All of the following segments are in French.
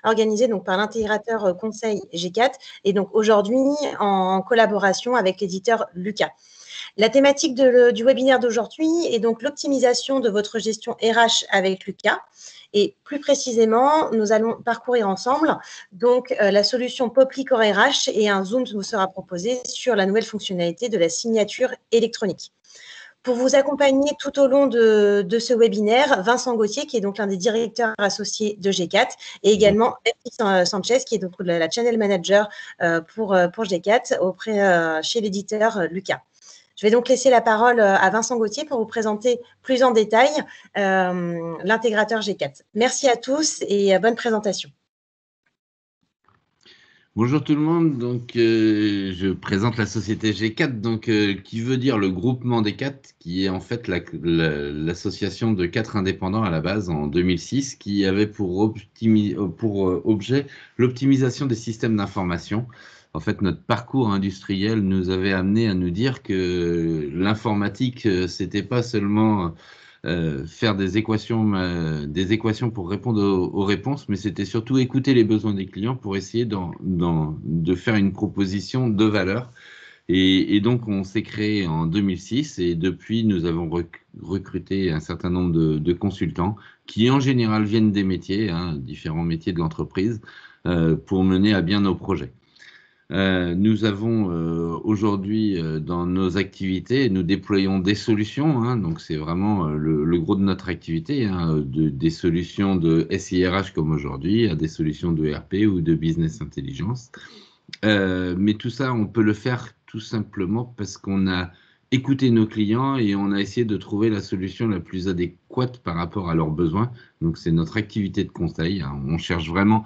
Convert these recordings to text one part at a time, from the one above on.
organisée donc par l'intégrateur conseil G4 et donc aujourd'hui en collaboration avec l'éditeur Lucas. La thématique du webinaire d'aujourd'hui est donc l'optimisation de votre gestion RH avec Lucas. Et plus précisément, nous allons parcourir ensemble donc la solution Poply Core RH et un zoom vous sera proposé sur la nouvelle fonctionnalité de la signature électronique. Pour vous accompagner tout au long de ce webinaire, Vincent Gauthier, qui est donc l'un des directeurs associés de G4, et également Eric Sanchez, qui est donc la channel manager pour G4 chez l'éditeur Lucas. Je vais donc laisser la parole à Vincent Gauthier pour vous présenter plus en détail l'intégrateur G4. Merci à tous et bonne présentation. Bonjour tout le monde, donc je présente la société G4, donc, qui veut dire le groupement des 4, qui est en fait l'association de 4 indépendants à la base en 2006, qui avait pour objet l'optimisation des systèmes d'information. En fait, notre parcours industriel nous avait amené à nous dire que l'informatique, c'était pas seulement faire des équations pour répondre aux réponses, mais c'était surtout écouter les besoins des clients pour essayer de faire une proposition de valeur. Et donc, on s'est créé en 2006 et depuis, nous avons recruté un certain nombre de consultants qui, en général, viennent des métiers, différents métiers de l'entreprise, pour mener à bien nos projets. Nous avons aujourd'hui dans nos activités, nous déployons des solutions, donc c'est vraiment le gros de notre activité, des solutions de SIRH comme aujourd'hui, à des solutions de ERP ou de business intelligence. Mais tout ça, on peut le faire tout simplement parce qu'on a écouté nos clients et on a essayé de trouver la solution la plus adéquate par rapport à leurs besoins. Donc c'est notre activité de conseil, on cherche vraiment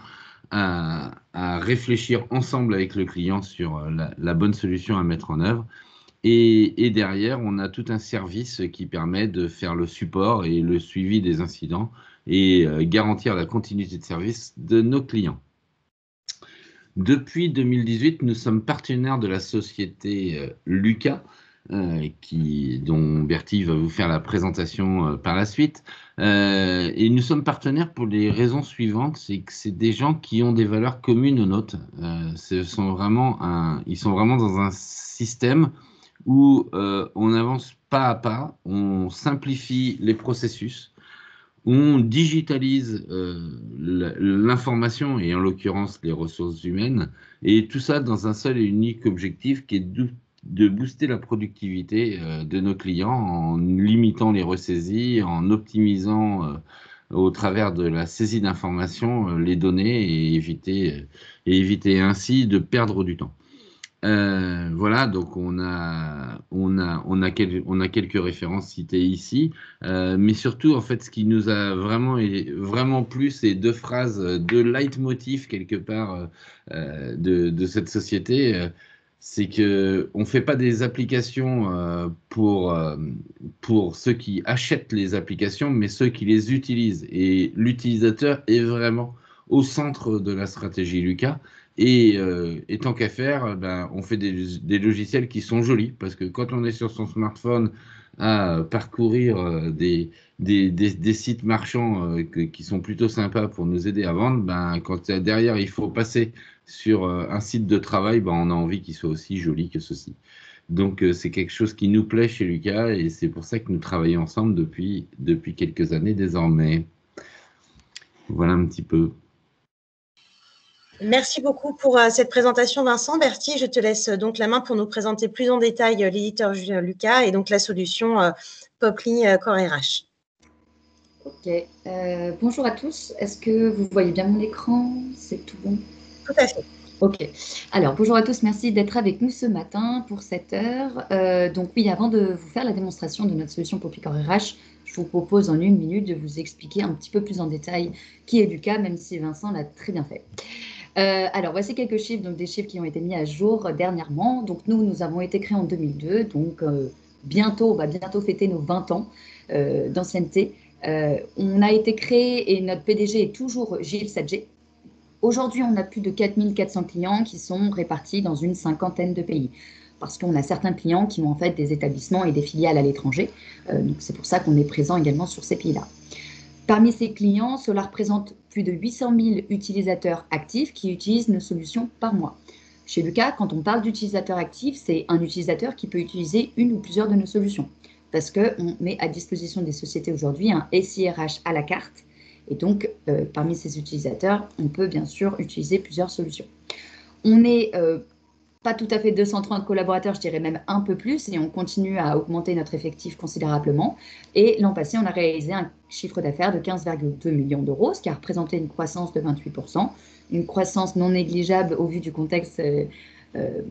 à réfléchir ensemble avec le client sur la bonne solution à mettre en œuvre. Et derrière, on a tout un service qui permet de faire le support et le suivi des incidents et garantir la continuité de service de nos clients. Depuis 2018, nous sommes partenaires de la société Lucas, dont Bertie va vous faire la présentation par la suite. Et nous sommes partenaires pour les raisons suivantes, c'est que c'est des gens qui ont des valeurs communes aux nôtres. Ils sont vraiment dans un système où on avance pas à pas, on simplifie les processus, on digitalise l'information et en l'occurrence les ressources humaines, et tout ça dans un seul et unique objectif qui est de booster la productivité de nos clients en limitant les ressaisies, en optimisant au travers de la saisie d'informations les données et éviter ainsi de perdre du temps. Voilà, donc on a quelques références citées ici, mais surtout en fait ce qui nous a vraiment plu, c'est deux phrases de leitmotiv quelque part de cette société. C'est que on fait pas des applications pour ceux qui achètent les applications, mais ceux qui les utilisent. Et l'utilisateur est vraiment au centre de la stratégie Lucas. Et tant qu'à faire, on fait des logiciels qui sont jolis, parce que quand on est sur son smartphone à parcourir des sites marchands qui sont plutôt sympas pour nous aider à vendre, quand derrière il faut passer sur un site de travail, on a envie qu'il soit aussi joli que ceci. Donc c'est quelque chose qui nous plaît chez Lucas et c'est pour ça que nous travaillons ensemble depuis quelques années désormais. Voilà un petit peu. Merci beaucoup pour cette présentation, Vincent. Bertie, je te laisse donc la main pour nous présenter plus en détail l'éditeur Lucas et donc la solution Poply Core RH. Ok, bonjour à tous. Est-ce que vous voyez bien mon écran? C'est tout bon? Tout à fait. Ok, alors bonjour à tous, merci d'être avec nous ce matin pour cette heure. Donc oui, avant de vous faire la démonstration de notre solution Poply Core RH, je vous propose en 1 minute de vous expliquer un petit peu plus en détail qui est Lucas, même si Vincent l'a très bien fait. Alors, voici quelques chiffres, donc des chiffres qui ont été mis à jour dernièrement. Donc, nous avons été créés en 2002, donc on va bientôt fêter nos 20 ans d'ancienneté. On a été créé et notre PDG est toujours Gilles Sadger. Aujourd'hui, on a plus de 4400 clients qui sont répartis dans une 50aine de pays. Parce qu'on a certains clients qui ont en fait des établissements et des filiales à l'étranger. Donc, c'est pour ça qu'on est présent également sur ces pays-là. Parmi ces clients, cela représente plus de 800 000 utilisateurs actifs qui utilisent nos solutions par mois. Chez Lucas, quand on parle d'utilisateur actif, c'est un utilisateur qui peut utiliser une ou plusieurs de nos solutions. Parce qu'on met à disposition des sociétés aujourd'hui un SIRH à la carte. Et donc, parmi ces utilisateurs, on peut bien sûr utiliser plusieurs solutions. On n'est pas tout à fait 230 collaborateurs, je dirais même un peu plus, et on continue à augmenter notre effectif considérablement. Et l'an passé, on a réalisé un chiffre d'affaires de 15,2 millions d'euros, ce qui a représenté une croissance de 28%, une croissance non négligeable au vu du contexte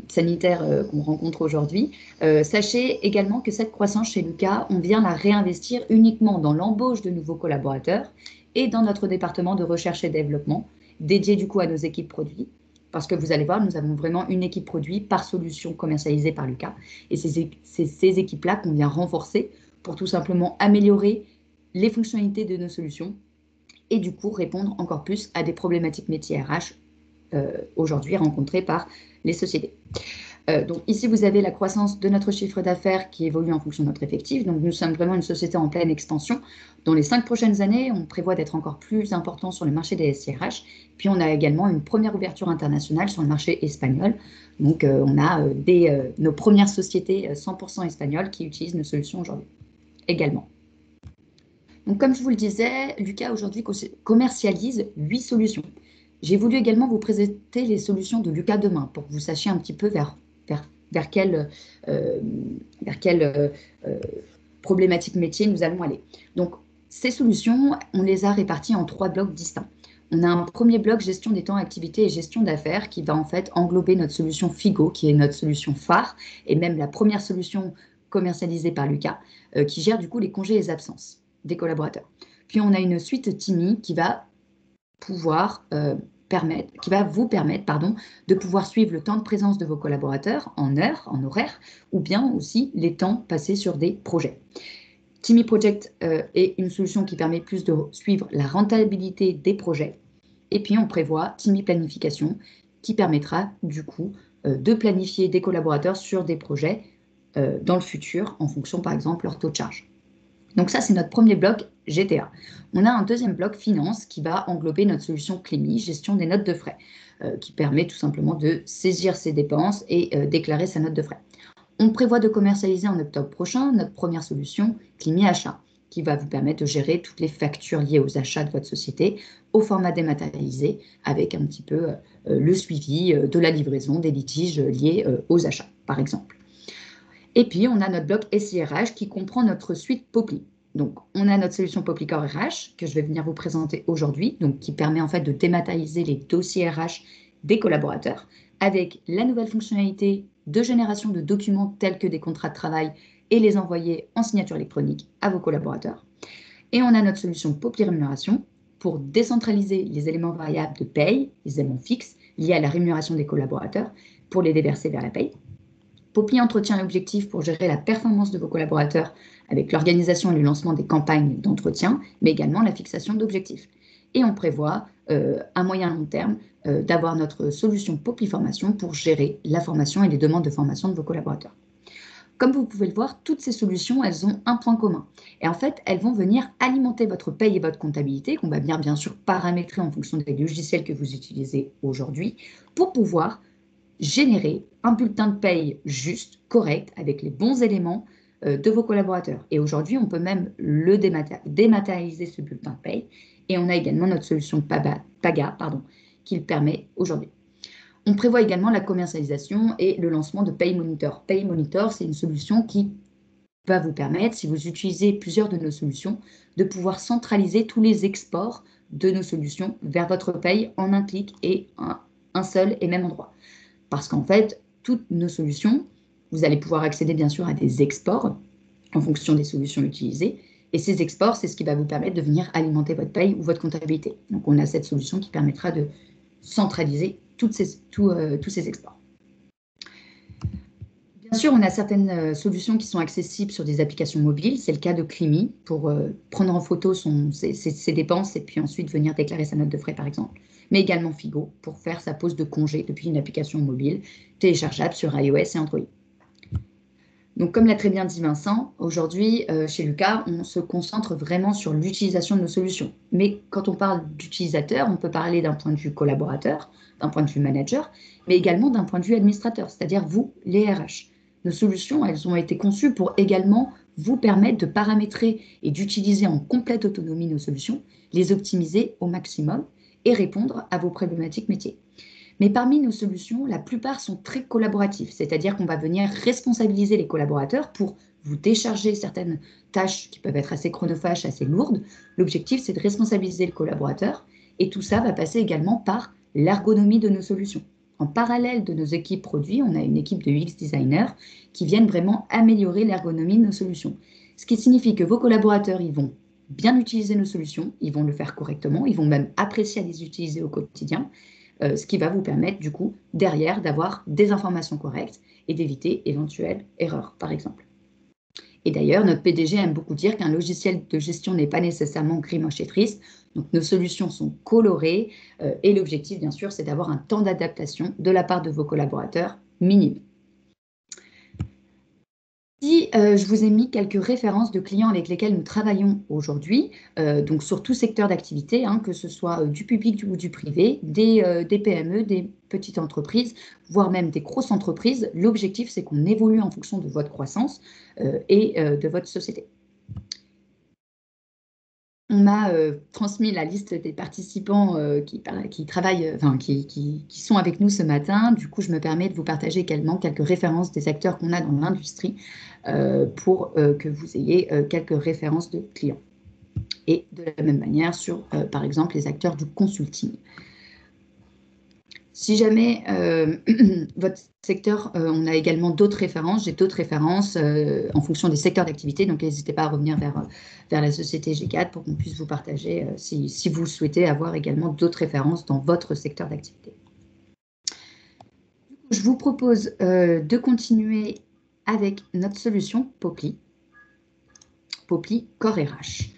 sanitaire qu'on rencontre aujourd'hui. Sachez également que cette croissance chez Lucas, on vient la réinvestir uniquement dans l'embauche de nouveaux collaborateurs et dans notre département de recherche et développement, dédié du coup à nos équipes produits. Parce que vous allez voir, nous avons vraiment une équipe produit par solution commercialisée par Lucas. Et c'est ces équipes-là qu'on vient renforcer pour tout simplement améliorer les fonctionnalités de nos solutions et du coup répondre encore plus à des problématiques métiers RH aujourd'hui rencontrées par les sociétés. Donc ici, vous avez la croissance de notre chiffre d'affaires qui évolue en fonction de notre effectif. Donc nous sommes vraiment une société en pleine expansion. Dans les 5 prochaines années, on prévoit d'être encore plus important sur le marché des SIRH. Puis on a également une première ouverture internationale sur le marché espagnol. Donc on a nos premières sociétés 100% espagnoles qui utilisent nos solutions aujourd'hui également. Donc comme je vous le disais, Lucas aujourd'hui commercialise 8 solutions. J'ai voulu également vous présenter les solutions de Lucas demain pour que vous sachiez un petit peu vers quelle problématique métier nous allons aller. Donc, ces solutions, on les a réparties en 3 blocs distincts. On a un premier bloc gestion des temps d'activité et gestion d'affaires qui va en fait englober notre solution Figo, qui est notre solution phare et même la première solution commercialisée par Lucas, qui gère du coup les congés et les absences des collaborateurs. Puis on a une suite Timi qui va vous permettre de pouvoir suivre le temps de présence de vos collaborateurs en heures, en horaire, ou bien aussi les temps passés sur des projets. Timi Project est une solution qui permet plus de suivre la rentabilité des projets. Et puis on prévoit Timi Planification qui permettra du coup de planifier des collaborateurs sur des projets dans le futur en fonction par exemple de leur taux de charge. Donc ça, c'est notre premier bloc GTA. On a un deuxième bloc finance qui va englober notre solution Clémy, gestion des notes de frais, qui permet tout simplement de saisir ses dépenses et déclarer sa note de frais. On prévoit de commercialiser en octobre prochain notre première solution Clémy Achat, qui va vous permettre de gérer toutes les factures liées aux achats de votre société au format dématérialisé, avec un petit peu le suivi de la livraison des litiges liés aux achats, par exemple. Et puis, on a notre bloc SIRH qui comprend notre suite Popli. Donc, on a notre solution Poplicor RH que je vais venir vous présenter aujourd'hui, donc qui permet en fait de dématérialiser les dossiers RH des collaborateurs avec la nouvelle fonctionnalité de génération de documents tels que des contrats de travail et les envoyer en signature électronique à vos collaborateurs. Et on a notre solution Popli Rémunération pour décentraliser les éléments variables de paye, les éléments fixes liés à la rémunération des collaborateurs pour les déverser vers la paye. Popli entretient l'objectif pour gérer la performance de vos collaborateurs avec l'organisation et le lancement des campagnes d'entretien, mais également la fixation d'objectifs. Et on prévoit, à moyen long terme, d'avoir notre solution Popli Formation pour gérer la formation et les demandes de formation de vos collaborateurs. Comme vous pouvez le voir, toutes ces solutions, elles ont un point commun. Et en fait, elles vont venir alimenter votre paye et votre comptabilité, qu'on va bien sûr paramétrer en fonction des logiciels que vous utilisez aujourd'hui, pour pouvoir générer un bulletin de paye juste, correct, avec les bons éléments de vos collaborateurs. Et aujourd'hui, on peut même le dématérialiser, ce bulletin de paye. Et on a également notre solution Paga, qui le permet aujourd'hui. On prévoit également la commercialisation et le lancement de Pay Monitor. Pay Monitor, c'est une solution qui va vous permettre, si vous utilisez plusieurs de nos solutions, de pouvoir centraliser tous les exports de nos solutions vers votre paye en un clic et un seul et même endroit. Parce qu'en fait, toutes nos solutions, vous allez pouvoir accéder bien sûr à des exports en fonction des solutions utilisées. Et ces exports, c'est ce qui va vous permettre de venir alimenter votre paye ou votre comptabilité. Donc, on a cette solution qui permettra de centraliser tous ces exports. Bien sûr, on a certaines solutions qui sont accessibles sur des applications mobiles. C'est le cas de Clémy pour prendre en photo ses dépenses et puis ensuite venir déclarer sa note de frais, par exemple. Mais également Figo pour faire sa pause de congé depuis une application mobile téléchargeable sur iOS et Android. Donc, comme l'a très bien dit Vincent, aujourd'hui, chez Lucas, on se concentre vraiment sur l'utilisation de nos solutions. Mais quand on parle d'utilisateur, on peut parler d'un point de vue collaborateur, d'un point de vue manager, mais également d'un point de vue administrateur, c'est-à-dire vous, les RH. Nos solutions, elles ont été conçues pour également vous permettre de paramétrer et d'utiliser en complète autonomie nos solutions, les optimiser au maximum et répondre à vos problématiques métiers. Mais parmi nos solutions, la plupart sont très collaboratives, c'est-à-dire qu'on va venir responsabiliser les collaborateurs pour vous décharger certaines tâches qui peuvent être assez chronophages, assez lourdes. L'objectif, c'est de responsabiliser le collaborateur et tout ça va passer également par l'ergonomie de nos solutions. En parallèle de nos équipes produits, on a une équipe de UX designers qui viennent vraiment améliorer l'ergonomie de nos solutions. Ce qui signifie que vos collaborateurs, ils vont bien utiliser nos solutions, ils vont le faire correctement, ils vont même apprécier à les utiliser au quotidien. Ce qui va vous permettre, du coup, derrière, d'avoir des informations correctes et d'éviter éventuelles erreurs, par exemple. Et d'ailleurs, notre PDG aime beaucoup dire qu'un logiciel de gestion n'est pas nécessairement gris, moche et triste. Donc, nos solutions sont colorées et l'objectif, bien sûr, c'est d'avoir un temps d'adaptation de la part de vos collaborateurs minime. Ici, je vous ai mis quelques références de clients avec lesquels nous travaillons aujourd'hui, donc sur tout secteur d'activité, hein, que ce soit du public ou du privé, des PME, des petites entreprises, voire même des grosses entreprises. L'objectif, c'est qu'on évolue en fonction de votre croissance et de votre société. On m'a transmis la liste des participants qui travaillent, qui sont avec nous ce matin. Du coup, je me permets de vous partager également quelques références des acteurs qu'on a dans l'industrie pour que vous ayez quelques références de clients. Et de la même manière sur, par exemple, les acteurs du consulting. Si jamais votre secteur, on a également d'autres références, j'ai d'autres références en fonction des secteurs d'activité, donc n'hésitez pas à revenir vers la société G4 pour qu'on puisse vous partager si vous souhaitez avoir également d'autres références dans votre secteur d'activité. Je vous propose de continuer avec notre solution Poply Core RH.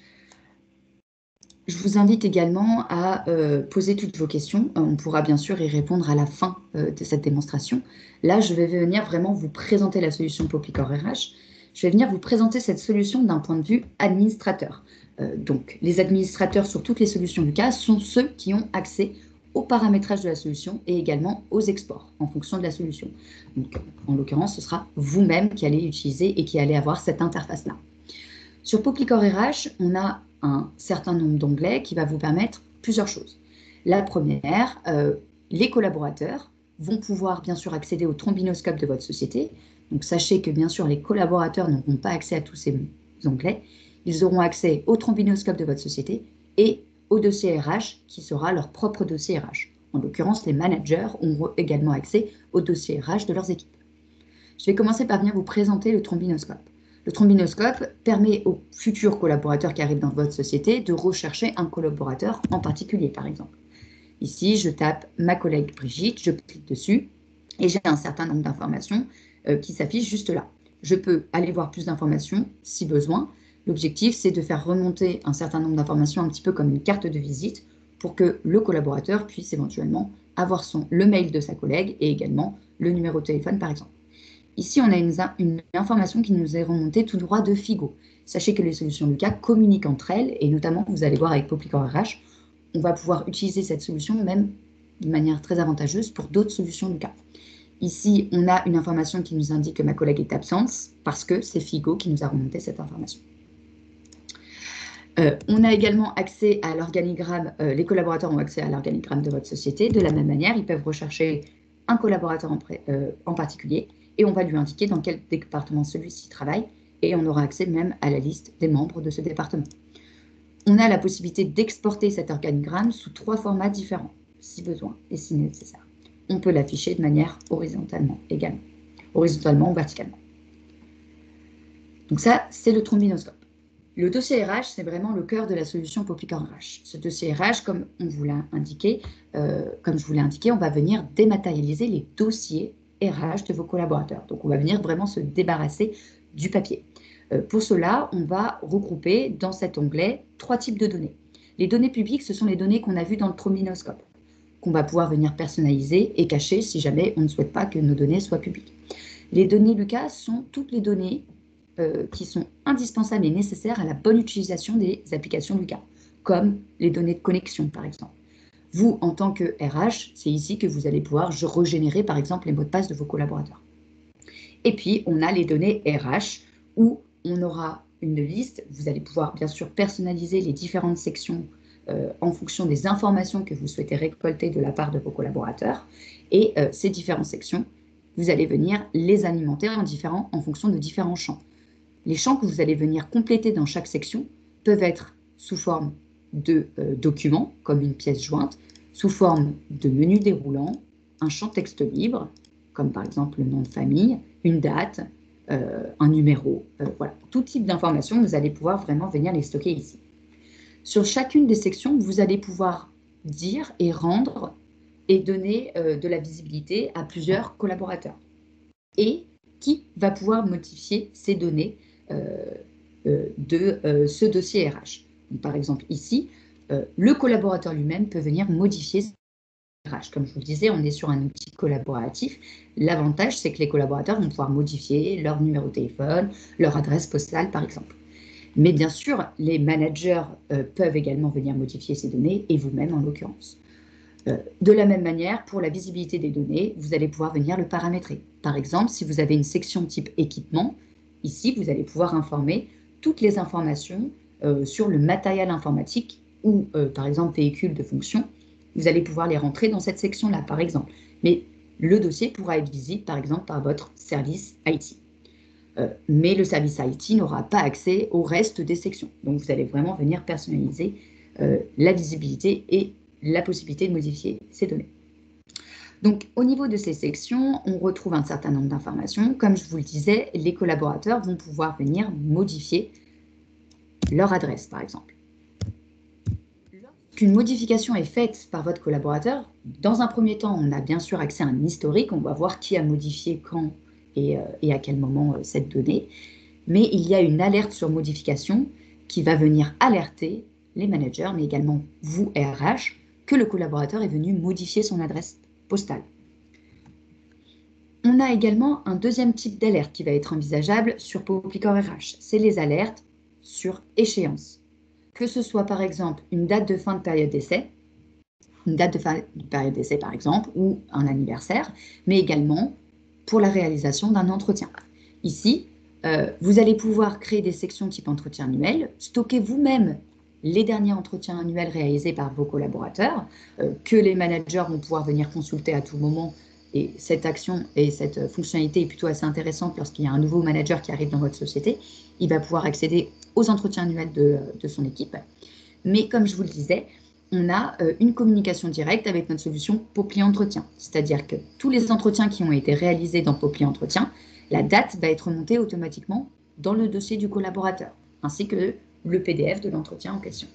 Je vous invite également à poser toutes vos questions. On pourra bien sûr y répondre à la fin de cette démonstration. Là, je vais venir vraiment vous présenter la solution Poply Core RH. Je vais venir vous présenter cette solution d'un point de vue administrateur. Donc, les administrateurs sur toutes les solutions Lucas sont ceux qui ont accès au paramétrage de la solution et également aux exports en fonction de la solution. Donc, en l'occurrence, ce sera vous-même qui allez utiliser et qui allez avoir cette interface-là. Sur Poply Core RH, on a un certain nombre d'onglets qui va vous permettre plusieurs choses. La première, les collaborateurs vont pouvoir bien sûr accéder au trombinoscope de votre société. Donc sachez que bien sûr les collaborateurs n'auront pas accès à tous ces onglets. Ils auront accès au trombinoscope de votre société et au dossier RH qui sera leur propre dossier RH. En l'occurrence, les managers auront également accès au dossier RH de leurs équipes. Je vais commencer par bien vous présenter le trombinoscope. Le trombinoscope permet aux futurs collaborateurs qui arrivent dans votre société de rechercher un collaborateur en particulier, par exemple. Ici, je tape ma collègue Brigitte, je clique dessus et j'ai un certain nombre d'informations qui s'affichent juste là. Je peux aller voir plus d'informations si besoin. L'objectif, c'est de faire remonter un certain nombre d'informations un petit peu comme une carte de visite pour que le collaborateur puisse éventuellement avoir le mail de sa collègue et également le numéro de téléphone, par exemple. Ici, on a une information qui nous est remontée tout droit de Figo. Sachez que les solutions Lucas communiquent entre elles, et notamment, vous allez voir avec Poply Core RH, on va pouvoir utiliser cette solution même de manière très avantageuse pour d'autres solutions Lucas. Ici, on a une information qui nous indique que ma collègue est absente, parce que c'est Figo qui nous a remonté cette information. On a également accès à l'organigramme, les collaborateurs ont accès à l'organigramme de votre société. De la même manière, ils peuvent rechercher un collaborateur en particulier, et on va lui indiquer dans quel département celui-ci travaille, et on aura accès même à la liste des membres de ce département. On a la possibilité d'exporter cet organigramme sous 3 formats différents, si besoin et si nécessaire. On peut l'afficher de manière horizontalement également, horizontalement ou verticalement. Donc ça, c'est le trombinoscope. Le dossier RH, c'est vraiment le cœur de la solution Poply Core RH. Ce dossier RH, comme je vous l'ai indiqué, on va venir dématérialiser les dossiers RH de vos collaborateurs. Donc, on va venir vraiment se débarrasser du papier. Pour cela, on va regrouper dans cet onglet 3 types de données. Les données publiques, ce sont les données qu'on a vues dans le trombinoscope, qu'on va pouvoir venir personnaliser et cacher si jamais on ne souhaite pas que nos données soient publiques. Les données Lucas sont toutes les données qui sont indispensables et nécessaires à la bonne utilisation des applications Lucas, comme les données de connexion, par exemple. Vous, en tant que RH, c'est ici que vous allez pouvoir régénérer, par exemple, les mots de passe de vos collaborateurs. Et puis, on a les données RH, où on aura une liste. Vous allez pouvoir, bien sûr, personnaliser les différentes sections en fonction des informations que vous souhaitez récolter de la part de vos collaborateurs. Et ces différentes sections, vous allez venir les alimenter en fonction de différents champs. Les champs que vous allez venir compléter dans chaque section peuvent être sous forme de documents, comme une pièce jointe, sous forme de menu déroulant, un champ texte libre, comme par exemple le nom de famille, une date, un numéro, voilà. Tout type d'informations, vous allez pouvoir vraiment venir les stocker ici. Sur chacune des sections, vous allez pouvoir dire et rendre et donner de la visibilité à plusieurs collaborateurs. Et qui va pouvoir modifier ces données de ce dossier RH. Donc, par exemple, ici, le collaborateur lui-même peut venir modifier RH. Comme je vous le disais, on est sur un outil collaboratif. L'avantage, c'est que les collaborateurs vont pouvoir modifier leur numéro de téléphone, leur adresse postale, par exemple. Mais bien sûr, les managers peuvent également venir modifier ces données, et vous-même en l'occurrence. De la même manière, pour la visibilité des données, vous allez pouvoir venir le paramétrer. Par exemple, si vous avez une section type équipement, ici, vous allez pouvoir informer toutes les informations sur le matériel informatique ou, par exemple, véhicule de fonction. Vous allez pouvoir les rentrer dans cette section-là, par exemple. Mais le dossier pourra être visible, par exemple, par votre service IT. Mais le service IT n'aura pas accès au reste des sections. Donc, vous allez vraiment venir personnaliser la visibilité et la possibilité de modifier ces données. Donc, au niveau de ces sections, on retrouve un certain nombre d'informations. Comme je vous le disais, les collaborateurs vont pouvoir venir modifier leur adresse, par exemple. Lorsqu'une modification est faite par votre collaborateur, dans un premier temps, on a bien sûr accès à un historique. On va voir qui a modifié quand et à quel moment cette donnée. Mais il y a une alerte sur modification qui va venir alerter les managers, mais également vous, RH, que le collaborateur est venu modifier son adresse postale. On a également un deuxième type d'alerte qui va être envisageable sur Poppycore RH. C'est les alertes sur échéance. Que ce soit par exemple une date de fin de période d'essai, par exemple, ou un anniversaire, mais également pour la réalisation d'un entretien. Ici, vous allez pouvoir créer des sections type entretien annuel, stocker vous-même les derniers entretiens annuels réalisés par vos collaborateurs, que les managers vont pouvoir venir consulter à tout moment. Et cette action et cette fonctionnalité est plutôt assez intéressante lorsqu'il y a un nouveau manager qui arrive dans votre société. Il va pouvoir accéder aux entretiens annuels de son équipe. Mais comme je vous le disais, on a une communication directe avec notre solution Popply Entretien. C'est-à-dire que tous les entretiens qui ont été réalisés dans Popply Entretien, la date va être montée automatiquement dans le dossier du collaborateur, ainsi que le PDF de l'entretien en question.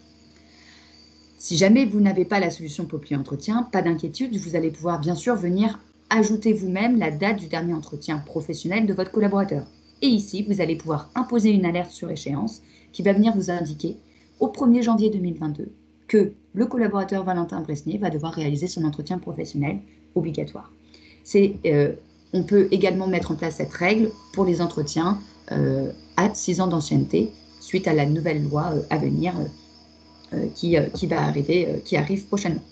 Si jamais vous n'avez pas la solution Popply Entretien, pas d'inquiétude, vous allez pouvoir bien sûr venir ajouter vous-même la date du dernier entretien professionnel de votre collaborateur. Et ici, vous allez pouvoir imposer une alerte sur échéance qui va venir vous indiquer au 1er janvier 2022 que le collaborateur Valentin Bresnier va devoir réaliser son entretien professionnel obligatoire. On peut également mettre en place cette règle pour les entretiens à 6 ans d'ancienneté suite à la nouvelle loi à venir qui arrive prochainement.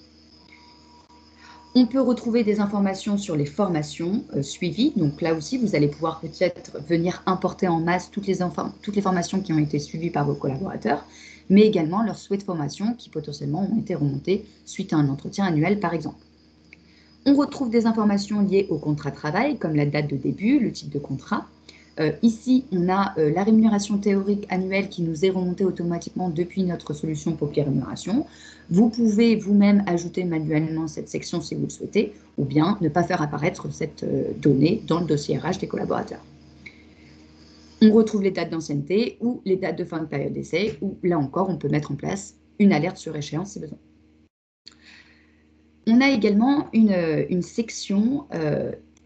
On peut retrouver des informations sur les formations suivies. Donc là aussi, vous allez pouvoir peut-être venir importer en masse toutes les formations qui ont été suivies par vos collaborateurs, mais également leurs souhaits de formation qui potentiellement ont été remontés suite à un entretien annuel, par exemple. On retrouve des informations liées au contrat de travail, comme la date de début, le type de contrat. Ici, on a la rémunération théorique annuelle qui nous est remontée automatiquement depuis notre solution Popply Rémunération. Vous pouvez vous-même ajouter manuellement cette section si vous le souhaitez, ou bien ne pas faire apparaître cette donnée dans le dossier RH des collaborateurs. On retrouve les dates d'ancienneté ou les dates de fin de période d'essai, où là encore, on peut mettre en place une alerte sur échéance si besoin. On a également une section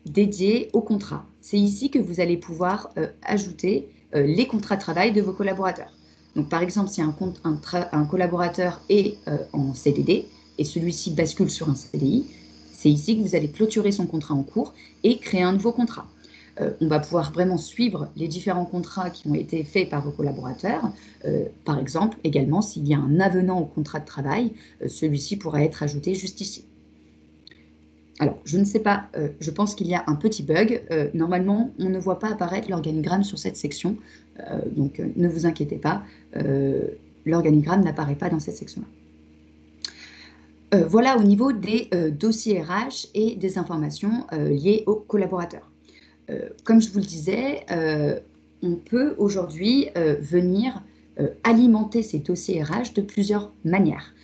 dédiée au contrat. C'est ici que vous allez pouvoir ajouter les contrats de travail de vos collaborateurs. Donc, par exemple, si un collaborateur est en CDD et celui-ci bascule sur un CDI, c'est ici que vous allez clôturer son contrat en cours et créer un nouveau contrat. On va pouvoir vraiment suivre les différents contrats qui ont été faits par vos collaborateurs. Par exemple, également, s'il y a un avenant au contrat de travail, celui-ci pourra être ajouté juste ici. Alors, je ne sais pas, je pense qu'il y a un petit bug. Normalement, on ne voit pas apparaître l'organigramme sur cette section, donc ne vous inquiétez pas, l'organigramme n'apparaît pas dans cette section-là. Voilà au niveau des dossiers RH et des informations liées aux collaborateurs. Comme je vous le disais, on peut aujourd'hui venir alimenter ces dossiers RH de plusieurs manières.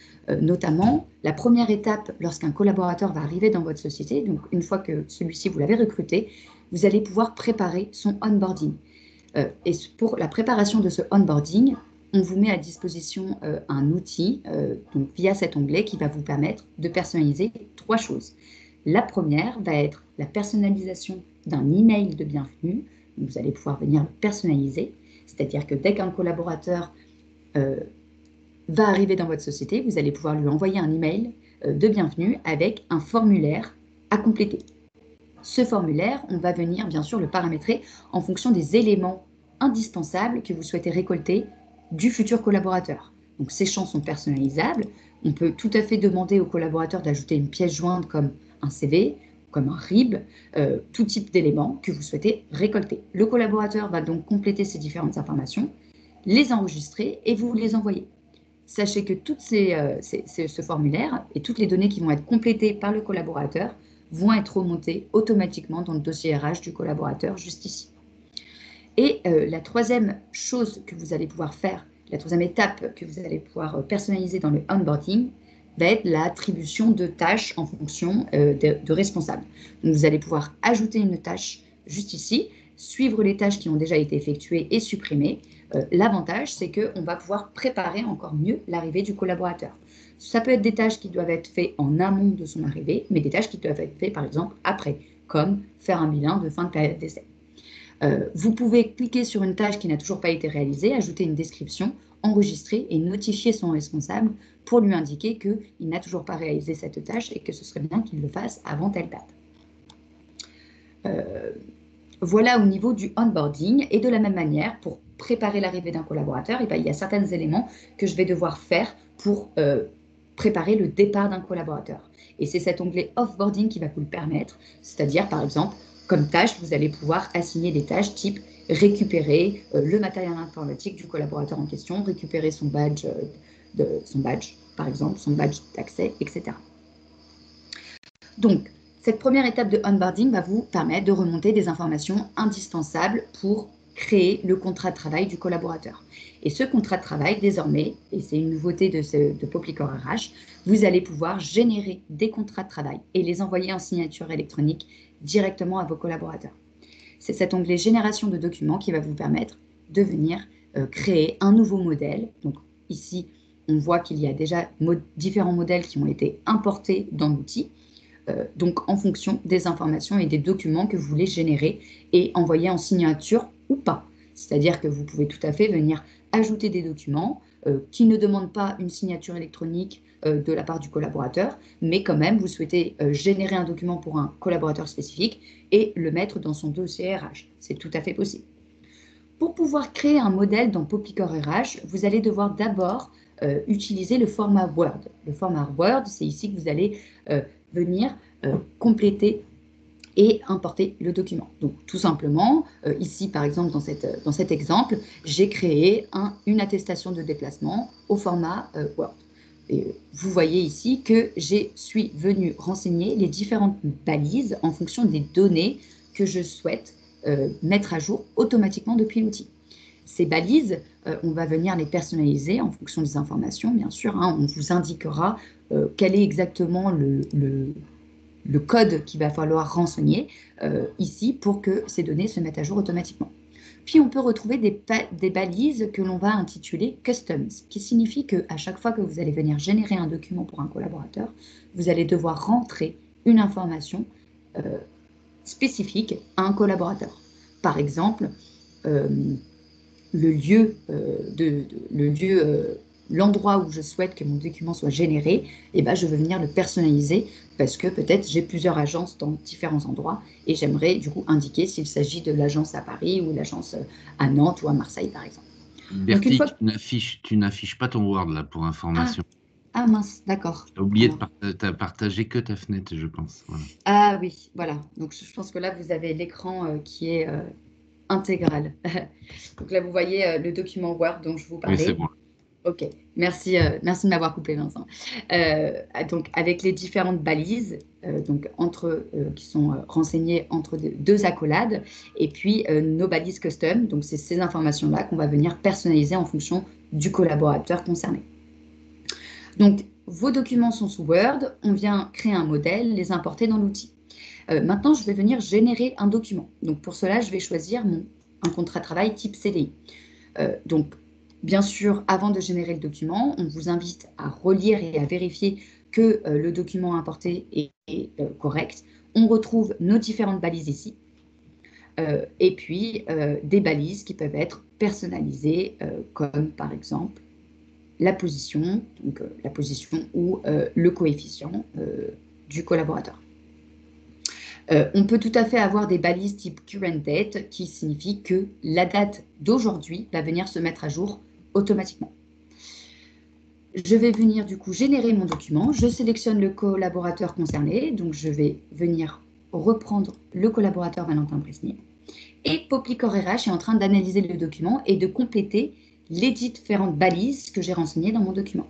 Notamment, la première étape lorsqu'un collaborateur va arriver dans votre société, donc une fois que celui-ci, vous l'avez recruté, vous allez pouvoir préparer son onboarding. Et pour la préparation de ce onboarding, on vous met à disposition un outil, donc via cet onglet, qui va vous permettre de personnaliser 3 choses. La première va être la personnalisation d'un email de bienvenue. Vous allez pouvoir venir le personnaliser, c'est-à-dire que dès qu'un collaborateur va arriver dans votre société, vous allez pouvoir lui envoyer un email de bienvenue avec un formulaire à compléter. Ce formulaire, on va venir bien sûr le paramétrer en fonction des éléments indispensables que vous souhaitez récolter du futur collaborateur. Donc ces champs sont personnalisables. On peut tout à fait demander au collaborateur d'ajouter une pièce jointe comme un CV, comme un RIB, tout type d'éléments que vous souhaitez récolter. Le collaborateur va donc compléter ces différentes informations, les enregistrer et vous les envoyer. Sachez que toutes ce formulaire et toutes les données qui vont être complétées par le collaborateur vont être remontées automatiquement dans le dossier RH du collaborateur, juste ici. Et la troisième chose que vous allez pouvoir faire, la troisième étape que vous allez pouvoir personnaliser dans le onboarding, va être l'attribution de tâches en fonction de responsables. Donc, vous allez pouvoir ajouter une tâche juste ici, suivre les tâches qui ont déjà été effectuées et supprimées. L'avantage, c'est qu'on va pouvoir préparer encore mieux l'arrivée du collaborateur. Ça peut être des tâches qui doivent être faites en amont de son arrivée, mais des tâches qui doivent être faites, par exemple, après, comme faire un bilan de fin de période d'essai. Vous pouvez cliquer sur une tâche qui n'a toujours pas été réalisée, ajouter une description, enregistrer et notifier son responsable pour lui indiquer qu'il n'a toujours pas réalisé cette tâche et que ce serait bien qu'il le fasse avant telle date. Voilà au niveau du onboarding. Et de la même manière, pour préparer l'arrivée d'un collaborateur, il y a certains éléments que je vais devoir faire pour préparer le départ d'un collaborateur. Et c'est cet onglet offboarding qui va vous le permettre. C'est-à-dire, par exemple, comme tâche, vous allez pouvoir assigner des tâches type récupérer le matériel informatique du collaborateur en question, récupérer son badge, par exemple, son badge d'accès, etc. Donc, cette première étape de onboarding va vous permettre de remonter des informations indispensables pour créer le contrat de travail du collaborateur. Et ce contrat de travail, désormais, et c'est une nouveauté de Poppycore RH, vous allez pouvoir générer des contrats de travail et les envoyer en signature électronique directement à vos collaborateurs. C'est cet onglet génération de documents qui va vous permettre de venir créer un nouveau modèle. Donc ici, on voit qu'il y a déjà différents modèles qui ont été importés dans l'outil. Donc en fonction des informations et des documents que vous voulez générer et envoyer en signature ou pas. C'est-à-dire que vous pouvez tout à fait venir ajouter des documents qui ne demandent pas une signature électronique de la part du collaborateur, mais quand même, vous souhaitez générer un document pour un collaborateur spécifique et le mettre dans son dossier RH. C'est tout à fait possible. Pour pouvoir créer un modèle dans Poppycore RH, vous allez devoir d'abord utiliser le format Word. Le format Word, c'est ici que vous allez venir compléter et importer le document. Donc tout simplement, ici par exemple dans cet exemple, j'ai créé une attestation de déplacement au format Word. Et vous voyez ici que je suis venue renseigner les différentes balises en fonction des données que je souhaite mettre à jour automatiquement depuis l'outil. Ces balises, on va venir les personnaliser en fonction des informations, bien sûr. On vous indiquera quel est exactement le code qu'il va falloir renseigner ici pour que ces données se mettent à jour automatiquement. Puis, on peut retrouver des balises que l'on va intituler « Customs », qui signifie qu'à chaque fois que vous allez venir générer un document pour un collaborateur, vous allez devoir rentrer une information spécifique à un collaborateur. Par exemple, le lieu l'endroit où je souhaite que mon document soit généré, et ben, je veux venir le personnaliser parce que peut-être j'ai plusieurs agences dans différents endroits et j'aimerais du coup indiquer s'il s'agit de l'agence à Paris ou l'agence à Nantes ou à Marseille, par exemple. Donc, une Bertie, fois que... tu n'affiches pas ton Word là pour Ah, information. ah mince, d'accord. Tu as oublié de Alors, partager que ta fenêtre, je pense. Voilà. ah oui, voilà. Donc, je pense que là, vous avez l'écran qui est intégral. Donc là, vous voyez le document Word dont je vous Oui, c'est parlais. bon. Ok, merci, merci de m'avoir coupé, Vincent. Donc, avec les différentes balises donc qui sont renseignées entre deux accolades, et puis nos balises custom, donc c'est ces informations-là qu'on va venir personnaliser en fonction du collaborateur concerné. Donc, vos documents sont sous Word, on vient créer un modèle, les importer dans l'outil. Maintenant, je vais venir générer un document. Donc, pour cela, je vais choisir un contrat de travail type CDI. Donc, bien sûr, avant de générer le document, on vous invite à relire et à vérifier que le document importé est correct. On retrouve nos différentes balises ici. Et puis, des balises qui peuvent être personnalisées, comme par exemple la position, donc la position ou le coefficient du collaborateur. On peut tout à fait avoir des balises type current date qui signifie que la date d'aujourd'hui va venir se mettre à jour automatiquement. Je vais venir du coup générer mon document, je sélectionne le collaborateur concerné, donc je vais venir reprendre le collaborateur Valentin Bresnier. Et Poplicor RH est en train d'analyser le document et de compléter les différentes balises que j'ai renseignées dans mon document.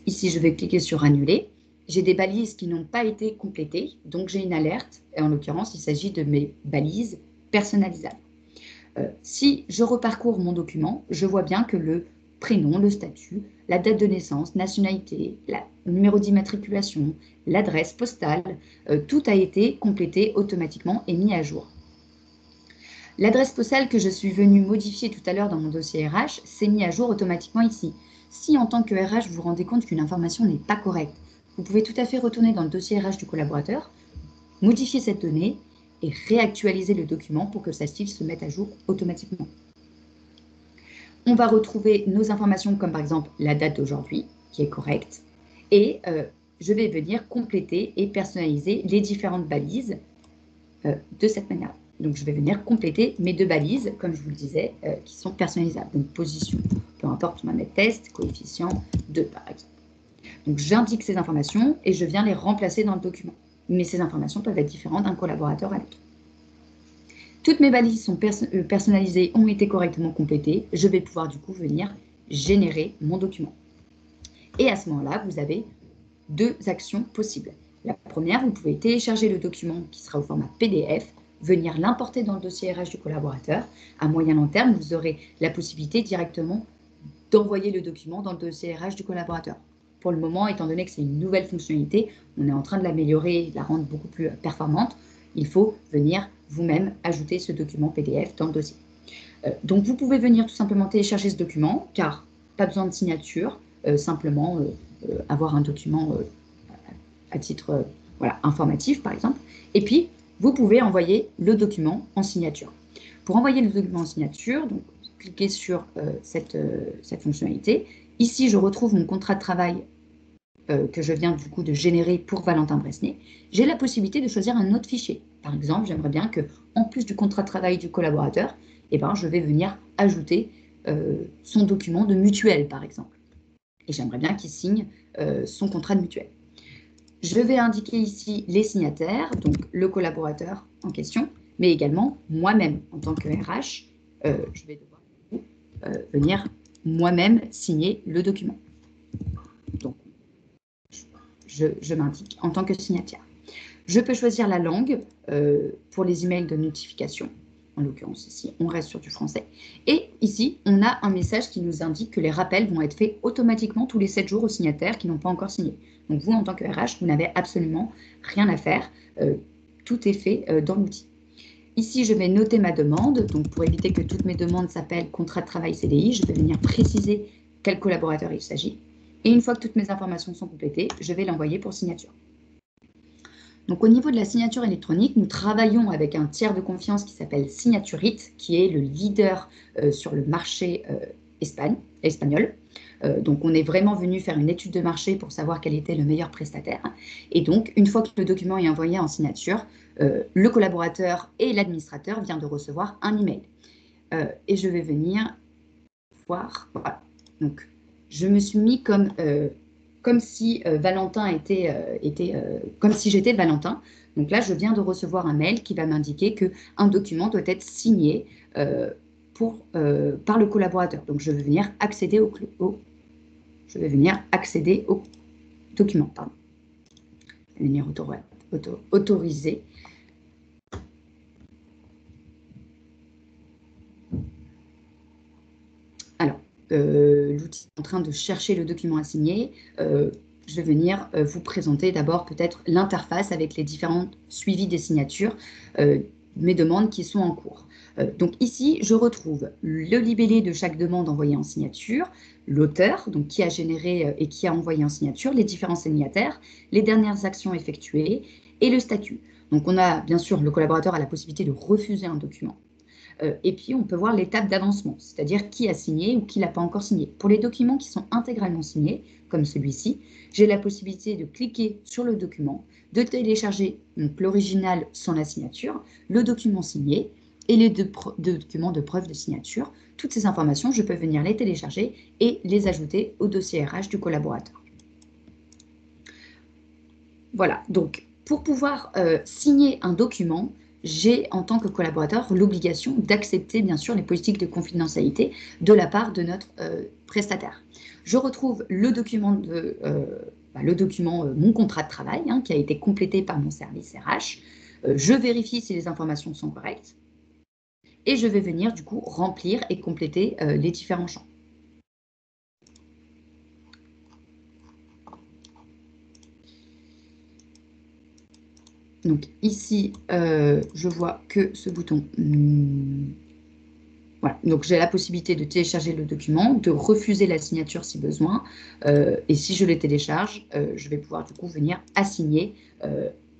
Ici, je vais cliquer sur annuler. J'ai des balises qui n'ont pas été complétées, donc j'ai une alerte. Et en l'occurrence, il s'agit de mes balises personnalisables. Si je reparcours mon document, je vois bien que le prénom, le statut, la date de naissance, nationalité, le numéro d'immatriculation, l'adresse postale, tout a été complété automatiquement et mis à jour. L'adresse postale que je suis venue modifier tout à l'heure dans mon dossier RH s'est mise à jour automatiquement ici. Si en tant que RH, vous vous rendez compte qu'une information n'est pas correcte, vous pouvez tout à fait retourner dans le dossier RH du collaborateur, modifier cette donnée et réactualiser le document pour que celle-ci se mette à jour automatiquement. On va retrouver nos informations comme par exemple la date d'aujourd'hui, qui est correcte, et je vais venir compléter et personnaliser les différentes balises de cette manière. Donc, je vais venir compléter mes deux balises, comme je vous le disais, qui sont personnalisables. Donc, position, peu importe, on va mettre test, coefficient 2, par exemple. Donc, j'indique ces informations et je viens les remplacer dans le document. Mais ces informations peuvent être différentes d'un collaborateur à l'autre. Toutes mes balises sont personnalisées, ont été correctement complétées. Je vais pouvoir du coup venir générer mon document. Et à ce moment-là, vous avez deux actions possibles. La première, vous pouvez télécharger le document qui sera au format PDF, venir l'importer dans le dossier RH du collaborateur. À moyen long terme, vous aurez la possibilité directement d'envoyer le document dans le dossier RH du collaborateur. Pour le moment, étant donné que c'est une nouvelle fonctionnalité, on est en train de l'améliorer et de la rendre beaucoup plus performante, il faut venir vous-même ajouter ce document PDF dans le dossier. Donc, vous pouvez venir tout simplement télécharger ce document, car pas besoin de signature, simplement avoir un document à titre informatif, par exemple. Et puis, vous pouvez envoyer le document en signature. Pour envoyer le document en signature, donc, cliquez sur cette fonctionnalité. Ici, je retrouve mon contrat de travail que je viens du coup de générer pour Valentin Bresnier. J'ai la possibilité de choisir un autre fichier. Par exemple, j'aimerais bien que, en plus du contrat de travail du collaborateur, je vais venir ajouter son document de mutuelle, par exemple. Et j'aimerais bien qu'il signe son contrat de mutuelle. Je vais indiquer ici les signataires, donc le collaborateur en question, mais également moi-même en tant que RH. Je vais devoir venir moi-même signer le document. Donc, je m'indique en tant que signataire. Je peux choisir la langue pour les emails de notification. En l'occurrence, ici, on reste sur du français. Et ici, on a un message qui nous indique que les rappels vont être faits automatiquement tous les 7 jours aux signataires qui n'ont pas encore signé. Donc, vous, en tant que RH, vous n'avez absolument rien à faire. Tout est fait dans l'outil. Ici, je vais noter ma demande. Donc, pour éviter que toutes mes demandes s'appellent contrat de travail CDI, je vais venir préciser quel collaborateur il s'agit. Et une fois que toutes mes informations sont complétées, je vais l'envoyer pour signature. Donc, au niveau de la signature électronique, nous travaillons avec un tiers de confiance qui s'appelle Signaturite, qui est le leader sur le marché espagnol. Donc, on est vraiment venu faire une étude de marché pour savoir quel était le meilleur prestataire. Et donc, une fois que le document est envoyé en signature, le collaborateur et l'administrateur viennent de recevoir un email. Et je vais venir voir. Voilà. Donc, je me suis mis comme si Valentin comme si j'étais Valentin. Donc là, je viens de recevoir un mail qui va m'indiquer qu'un document doit être signé par le collaborateur. Donc, je vais venir accéder au document. Pardon. Je vais venir autoriser. Alors, l'outil est en train de chercher le document à signer. Je vais venir vous présenter d'abord peut-être l'interface avec les différents suivis des signatures, mes demandes qui sont en cours. Donc ici, je retrouve le libellé de chaque demande envoyée en signature, l'auteur, donc qui a généré et qui a envoyé en signature, les différents signataires, les dernières actions effectuées et le statut. Donc on a bien sûr, le collaborateur a la possibilité de refuser un document. Et puis, on peut voir l'étape d'avancement, c'est-à-dire qui a signé ou qui ne l'a pas encore signé. Pour les documents qui sont intégralement signés, comme celui-ci, j'ai la possibilité de cliquer sur le document, de télécharger l'original sans la signature, le document signé et les deux documents de preuve de signature. Toutes ces informations, je peux venir les télécharger et les ajouter au dossier RH du collaborateur. Voilà, donc pour pouvoir signer un document, j'ai en tant que collaborateur l'obligation d'accepter bien sûr les politiques de confidentialité de la part de notre prestataire. Je retrouve le document, mon contrat de travail qui a été complété par mon service RH. Je vérifie si les informations sont correctes et je vais venir du coup remplir et compléter les différents champs. Donc ici, je vois que ce bouton, voilà, donc j'ai la possibilité de télécharger le document, de refuser la signature si besoin, et si je les télécharge, je vais pouvoir du coup venir assigner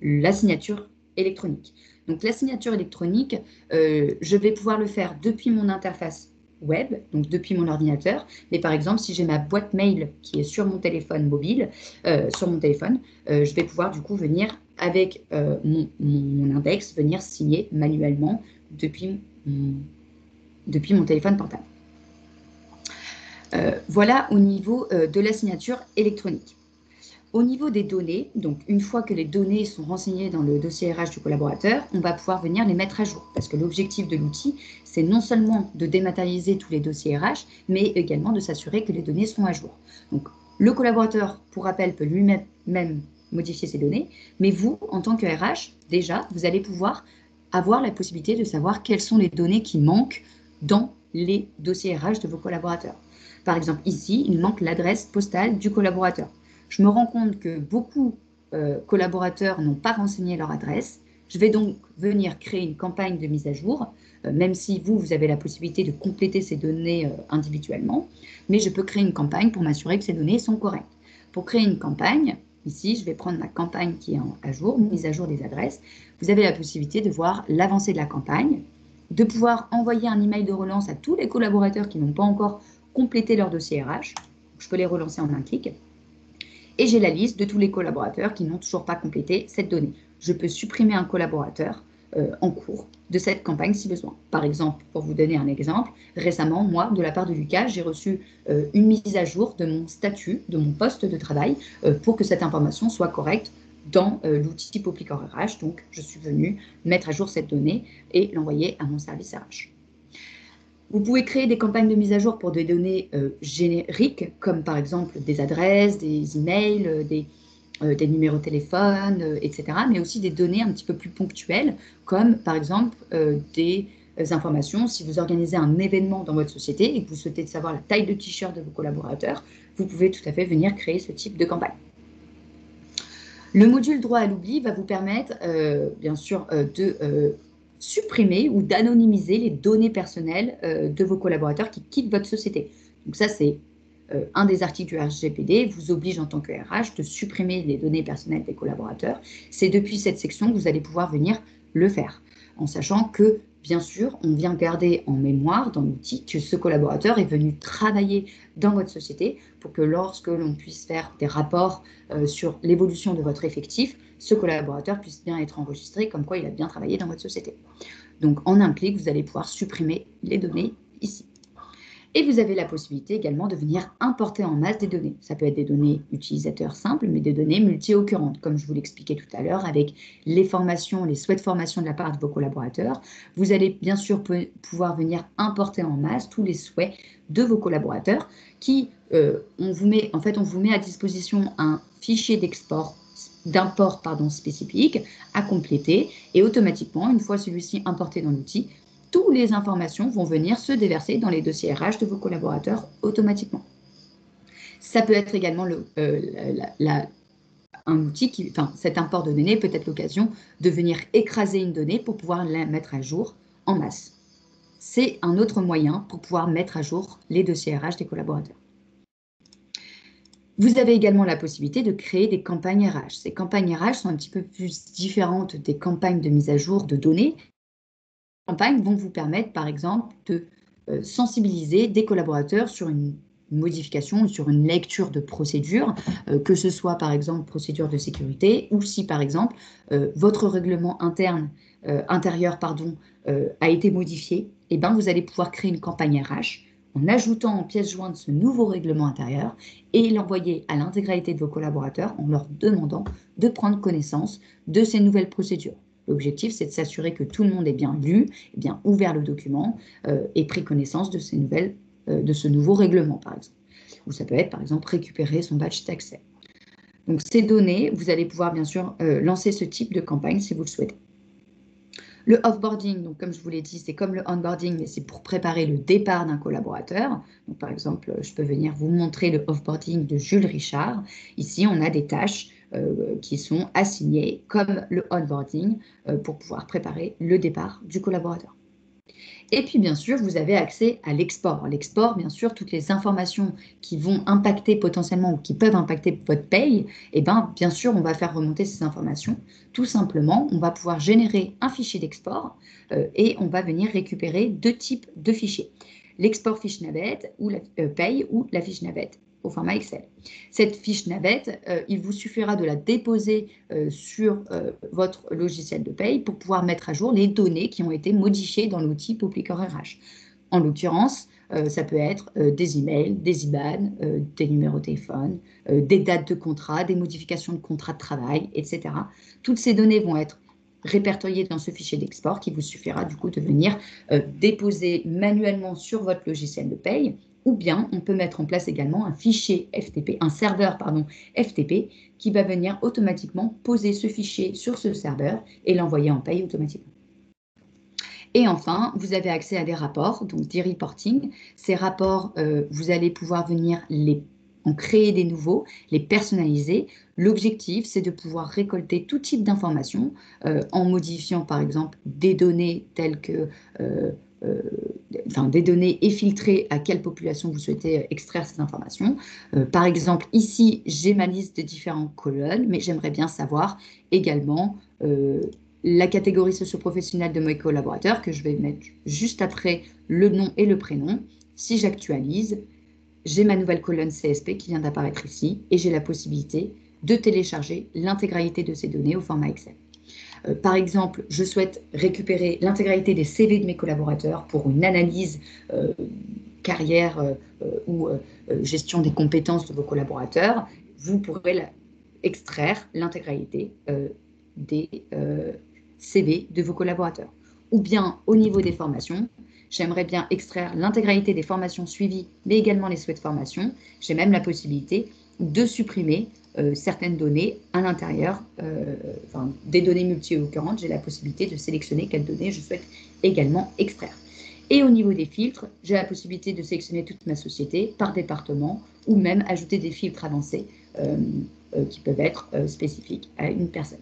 la signature électronique. Donc la signature électronique, je vais pouvoir le faire depuis mon interface web, donc depuis mon ordinateur, mais par exemple si j'ai ma boîte mail qui est sur mon téléphone mobile, je vais pouvoir du coup venir avec mon index, venir signer manuellement depuis mon téléphone portable. Voilà au niveau de la signature électronique. Au niveau des données, donc une fois que les données sont renseignées dans le dossier RH du collaborateur, on va pouvoir venir les mettre à jour. Parce que l'objectif de l'outil, c'est non seulement de dématérialiser tous les dossiers RH, mais également de s'assurer que les données sont à jour. Donc le collaborateur, pour rappel, peut lui-même modifier ses données, mais vous, en tant que RH, déjà, vous allez pouvoir avoir la possibilité de savoir quelles sont les données qui manquent dans les dossiers RH de vos collaborateurs. Par exemple, ici, il manque l'adresse postale du collaborateur. Je me rends compte que beaucoup de collaborateurs n'ont pas renseigné leur adresse. Je vais donc venir créer une campagne de mise à jour, même si vous avez la possibilité de compléter ces données individuellement, mais je peux créer une campagne pour m'assurer que ces données sont correctes. Pour créer une campagne, ici, je vais prendre ma campagne qui est à jour, mise à jour des adresses. Vous avez la possibilité de voir l'avancée de la campagne, de pouvoir envoyer un email de relance à tous les collaborateurs qui n'ont pas encore complété leur dossier RH. Je peux les relancer en un clic. Et j'ai la liste de tous les collaborateurs qui n'ont toujours pas complété cette donnée. Je peux supprimer un collaborateur en cours de cette campagne si besoin. Par exemple, pour vous donner un exemple, récemment, moi, de la part de Lucas, j'ai reçu une mise à jour de mon statut, de mon poste de travail, pour que cette information soit correcte dans l'outil Popicor RH. Donc, je suis venue mettre à jour cette donnée et l'envoyer à mon service RH. Vous pouvez créer des campagnes de mise à jour pour des données génériques, comme par exemple des adresses, des emails, des numéros de téléphone, etc., mais aussi des données un petit peu plus ponctuelles, comme par exemple des informations. Si vous organisez un événement dans votre société et que vous souhaitez savoir la taille de t-shirt de vos collaborateurs, vous pouvez tout à fait venir créer ce type de campagne. Le module droit à l'oubli va vous permettre, bien sûr, de supprimer ou d'anonymiser les données personnelles de vos collaborateurs qui quittent votre société. Donc ça, c'est un des articles du RGPD, vous oblige en tant que RH de supprimer les données personnelles des collaborateurs. C'est depuis cette section que vous allez pouvoir venir le faire, en sachant que bien sûr, on vient garder en mémoire dans l'outil que ce collaborateur est venu travailler dans votre société pour que lorsque l'on puisse faire des rapports sur l'évolution de votre effectif, ce collaborateur puisse bien être enregistré comme quoi il a bien travaillé dans votre société. Donc, en un clic, vous allez pouvoir supprimer les données ici. Et vous avez la possibilité également de venir importer en masse des données. Ça peut être des données utilisateurs simples, mais des données multi-occurrentes, comme je vous l'expliquais tout à l'heure, avec les formations, les souhaits de formation de la part de vos collaborateurs. Vous allez bien sûr pouvoir venir importer en masse tous les souhaits de vos collaborateurs qui, on vous met à disposition un fichier d'import spécifique à compléter et automatiquement, une fois celui-ci importé dans l'outil, toutes les informations vont venir se déverser dans les dossiers RH de vos collaborateurs automatiquement. Ça peut être également un outil cet import de données peut être l'occasion de venir écraser une donnée pour pouvoir la mettre à jour en masse. C'est un autre moyen pour pouvoir mettre à jour les dossiers RH des collaborateurs. Vous avez également la possibilité de créer des campagnes RH. Ces campagnes RH sont un petit peu plus différentes des campagnes de mise à jour de données. Campagnes vont vous permettre, par exemple, de sensibiliser des collaborateurs sur une modification ou sur une lecture de procédure, que ce soit, par exemple, procédure de sécurité, ou si, par exemple, votre règlement intérieur a été modifié, et ben, vous allez pouvoir créer une campagne RH en ajoutant en pièce jointe ce nouveau règlement intérieur et l'envoyer à l'intégralité de vos collaborateurs en leur demandant de prendre connaissance de ces nouvelles procédures. L'objectif, c'est de s'assurer que tout le monde ait bien lu, bien ouvert le document et pris connaissance de ce nouveau règlement, par exemple. Ou ça peut être, par exemple, récupérer son badge d'accès. Donc, ces données, vous allez pouvoir, bien sûr, lancer ce type de campagne si vous le souhaitez. Le offboarding, donc comme je vous l'ai dit, c'est comme le onboarding, mais c'est pour préparer le départ d'un collaborateur. Donc, par exemple, je peux venir vous montrer le offboarding de Jules Richard. Ici, on a des tâches qui sont assignées comme le onboarding pour pouvoir préparer le départ du collaborateur. Et puis, bien sûr, vous avez accès à l'export. L'export, bien sûr, toutes les informations qui vont impacter potentiellement ou qui peuvent impacter votre paye, et bien sûr, on va faire remonter ces informations. Tout simplement, on va pouvoir générer un fichier d'export et on va venir récupérer deux types de fichiers. L'export fiche navette ou la paye ou la fiche navette au format Excel. Cette fiche navette, il vous suffira de la déposer sur votre logiciel de paye pour pouvoir mettre à jour les données qui ont été modifiées dans l'outil Poplicor RH. En l'occurrence, ça peut être des emails, des IBAN, des numéros de téléphone, des dates de contrat, des modifications de contrat de travail, etc. Toutes ces données vont être répertoriées dans ce fichier d'export qui vous suffira du coup de venir déposer manuellement sur votre logiciel de paye. Ou bien, on peut mettre en place également un fichier FTP, un serveur FTP, qui va venir automatiquement poser ce fichier sur ce serveur et l'envoyer en paye automatiquement. Et enfin, vous avez accès à des rapports, donc des reporting. Ces rapports, vous allez pouvoir venir en créer des nouveaux, les personnaliser. L'objectif, c'est de pouvoir récolter tout type d'informations en modifiant, par exemple, des données telles que des données et filtrer à quelle population vous souhaitez extraire ces informations. Par exemple, ici, j'ai ma liste de différentes colonnes, mais j'aimerais bien savoir également la catégorie socio-professionnelle de mes collaborateurs, que je vais mettre juste après le nom et le prénom. Si j'actualise, j'ai ma nouvelle colonne CSP qui vient d'apparaître ici, et j'ai la possibilité de télécharger l'intégralité de ces données au format Excel. Par exemple, je souhaite récupérer l'intégralité des CV de mes collaborateurs pour une analyse carrière ou gestion des compétences de vos collaborateurs. Vous pourrez extraire l'intégralité des CV de vos collaborateurs. Ou bien, au niveau des formations, j'aimerais bien extraire l'intégralité des formations suivies, mais également les souhaits de formation. J'ai même la possibilité de supprimer certaines données à l'intérieur, des données multi-occurrentes. J'ai la possibilité de sélectionner quelles données je souhaite également extraire. Et au niveau des filtres, j'ai la possibilité de sélectionner toute ma société par département ou même ajouter des filtres avancés qui peuvent être spécifiques à une personne.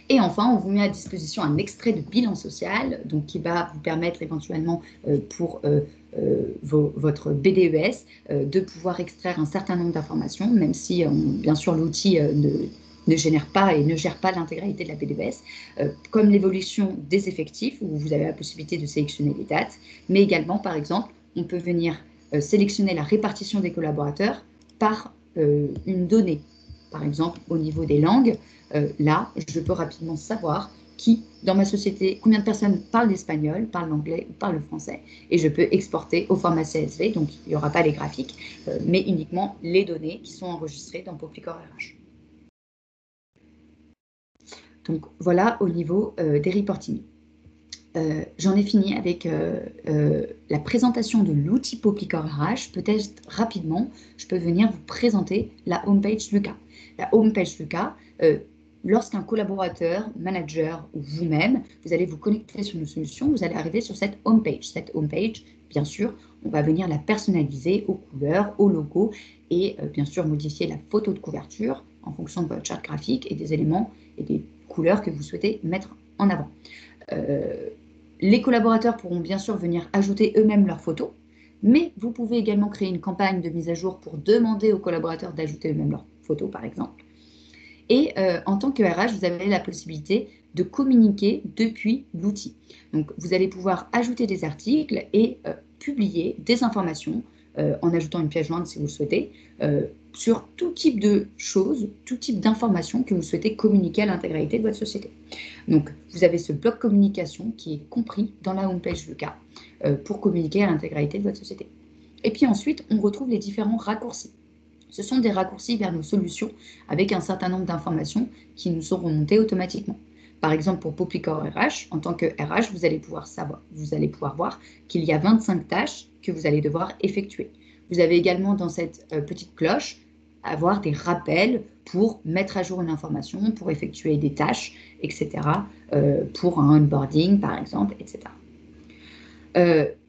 Et enfin, on vous met à disposition un extrait de bilan social, donc qui va vous permettre éventuellement pour votre BDES de pouvoir extraire un certain nombre d'informations, même si bien sûr l'outil ne génère pas et ne gère pas l'intégralité de la P2S, comme l'évolution des effectifs, où vous avez la possibilité de sélectionner les dates, mais également, par exemple, on peut venir sélectionner la répartition des collaborateurs par une donnée. Par exemple, au niveau des langues, là, je peux rapidement savoir qui, dans ma société, combien de personnes parlent l'espagnol, parlent l'anglais ou parlent le français, et je peux exporter au format CSV, donc il n'y aura pas les graphiques, mais uniquement les données qui sont enregistrées dans Popicor RH. Donc voilà au niveau des reporting. J'en ai fini avec la présentation de l'outil Popicor RH. Peut-être rapidement, je peux venir vous présenter la homepage Lucas. La homepage Lucas, lorsqu'un collaborateur, manager ou vous-même, vous allez vous connecter sur nos solutions, vous allez arriver sur cette homepage. Cette homepage, bien sûr, on va venir la personnaliser aux couleurs, au logo et bien sûr modifier la photo de couverture en fonction de votre charte graphique et des éléments et des couleurs que vous souhaitez mettre en avant. Les collaborateurs pourront bien sûr venir ajouter eux-mêmes leurs photos, mais vous pouvez également créer une campagne de mise à jour pour demander aux collaborateurs d'ajouter eux-mêmes leurs photos, par exemple. Et en tant que RH, vous avez la possibilité de communiquer depuis l'outil. Donc, vous allez pouvoir ajouter des articles et publier des informations en ajoutant une pièce jointe si vous le souhaitez, sur tout type de choses, tout type d'informations que vous souhaitez communiquer à l'intégralité de votre société. Donc, vous avez ce bloc communication qui est compris dans la homepage Lucas pour communiquer à l'intégralité de votre société. Et puis ensuite, on retrouve les différents raccourcis. Ce sont des raccourcis vers nos solutions avec un certain nombre d'informations qui nous sont remontées automatiquement. Par exemple, pour Popicor RH, en tant que RH, vous allez pouvoir voir qu'il y a 25 tâches que vous allez devoir effectuer. Vous avez également dans cette petite cloche avoir des rappels pour mettre à jour une information, pour effectuer des tâches, etc. Pour un onboarding, par exemple, etc.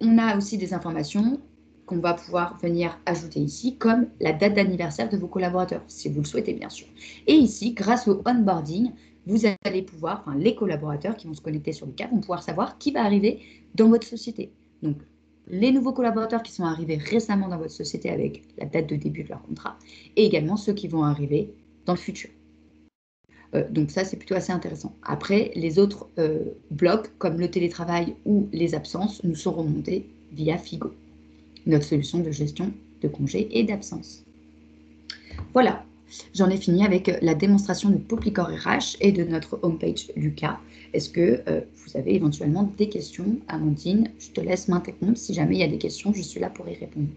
On a aussi des informations qu'on va pouvoir venir ajouter ici, comme la date d'anniversaire de vos collaborateurs, si vous le souhaitez, bien sûr. Et ici, grâce au onboarding, vous allez pouvoir, enfin, les collaborateurs qui vont se connecter sur le cas vont pouvoir savoir qui va arriver dans votre société. Donc, les nouveaux collaborateurs qui sont arrivés récemment dans votre société avec la date de début de leur contrat, et également ceux qui vont arriver dans le futur. Donc ça, c'est plutôt assez intéressant. Après, les autres blocs, comme le télétravail ou les absences, nous sont remontés via Figo, notre solution de gestion de congés et d'absence. Voilà, j'en ai fini avec la démonstration de Popicor RH et de notre homepage Lucas. Est-ce que vous avez éventuellement des questions? Amandine, je te laisse m'interrompre. Si jamais il y a des questions, je suis là pour y répondre.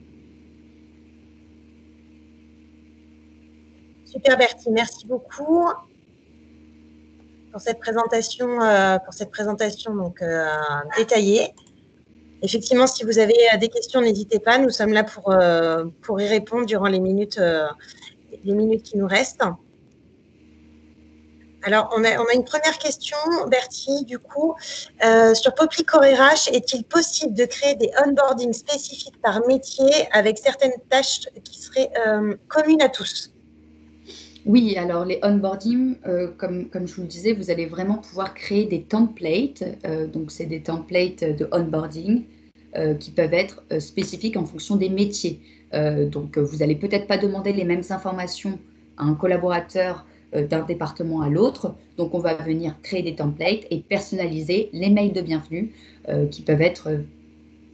Super Bertie, merci beaucoup pour cette présentation donc, détaillée. Effectivement, si vous avez des questions, n'hésitez pas. Nous sommes là pour y répondre durant les minutes qui nous restent. Alors, on a une première question, Bertie, du coup. Sur Popicor RH, est-il possible de créer des onboardings spécifiques par métier avec certaines tâches qui seraient communes à tous? Oui, alors les onboarding, comme je vous le disais, vous allez vraiment pouvoir créer des templates. Donc, c'est des templates de onboarding qui peuvent être spécifiques en fonction des métiers. Donc, vous n'allez peut-être pas demander les mêmes informations à un collaborateur d'un département à l'autre. Donc, on va venir créer des templates et personnaliser les mails de bienvenue qui peuvent être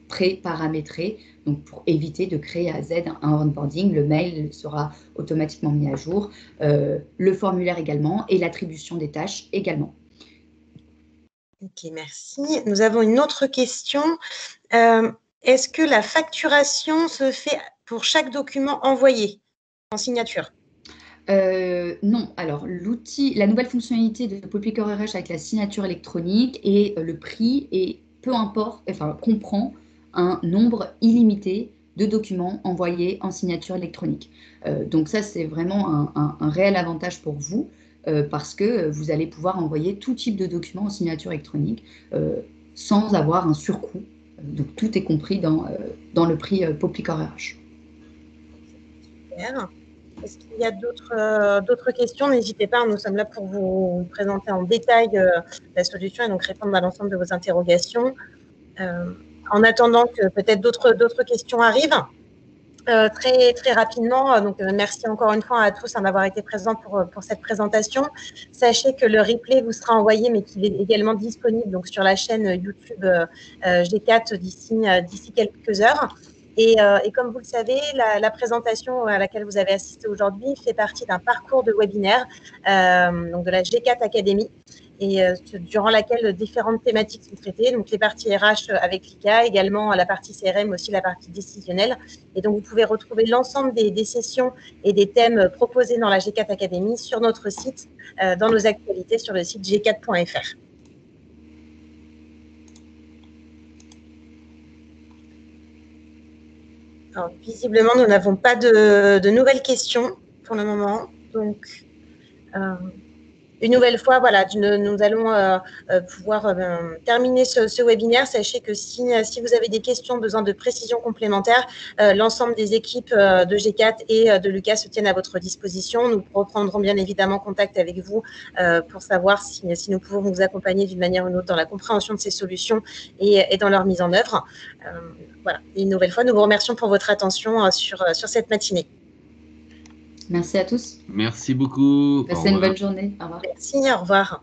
pré-paramétrés. Donc, pour éviter de créer à Z un onboarding, le mail sera automatiquement mis à jour, le formulaire également et l'attribution des tâches également. Ok, merci. Nous avons une autre question. Est-ce que la facturation se fait pour chaque document envoyé en signature? Non, alors l'outil, la nouvelle fonctionnalité de Popicor RH avec la signature électronique et le prix et peu importe, enfin comprend un nombre illimité de documents envoyés en signature électronique. Donc ça, c'est vraiment un réel avantage pour vous parce que vous allez pouvoir envoyer tout type de documents en signature électronique sans avoir un surcoût. Donc tout est compris dans le prix Popicor RH. Super. Est-ce qu'il y a d'autres questions? N'hésitez pas, nous sommes là pour vous présenter en détail la solution et donc répondre à l'ensemble de vos interrogations. En attendant que peut-être d'autres questions arrivent, Très rapidement, donc merci encore une fois à tous d'avoir été présents pour cette présentation. Sachez que le replay vous sera envoyé, mais qu'il est également disponible donc, sur la chaîne YouTube G4 d'ici quelques heures. Et comme vous le savez, la présentation à laquelle vous avez assisté aujourd'hui fait partie d'un parcours de webinaire donc de la G4 Academy, et durant laquelle différentes thématiques sont traitées, donc les parties RH avec l'ICA, également la partie CRM, aussi la partie décisionnelle. Et donc, vous pouvez retrouver l'ensemble des sessions et des thèmes proposés dans la G4 Academy sur notre site, dans nos actualités sur le site g4.fr. Alors, visiblement, nous n'avons pas de nouvelles questions pour le moment. Donc, une nouvelle fois, voilà, nous allons pouvoir terminer ce webinaire. Sachez que si vous avez des questions, besoin de précisions complémentaires, l'ensemble des équipes de G4 et de Lucas se tiennent à votre disposition. Nous reprendrons bien évidemment contact avec vous pour savoir si nous pouvons vous accompagner d'une manière ou d'une autre dans la compréhension de ces solutions et dans leur mise en œuvre. Voilà. Et une nouvelle fois, nous vous remercions pour votre attention sur cette matinée. Merci à tous. Merci beaucoup. Passez une bonne journée. Au revoir. Merci, au revoir.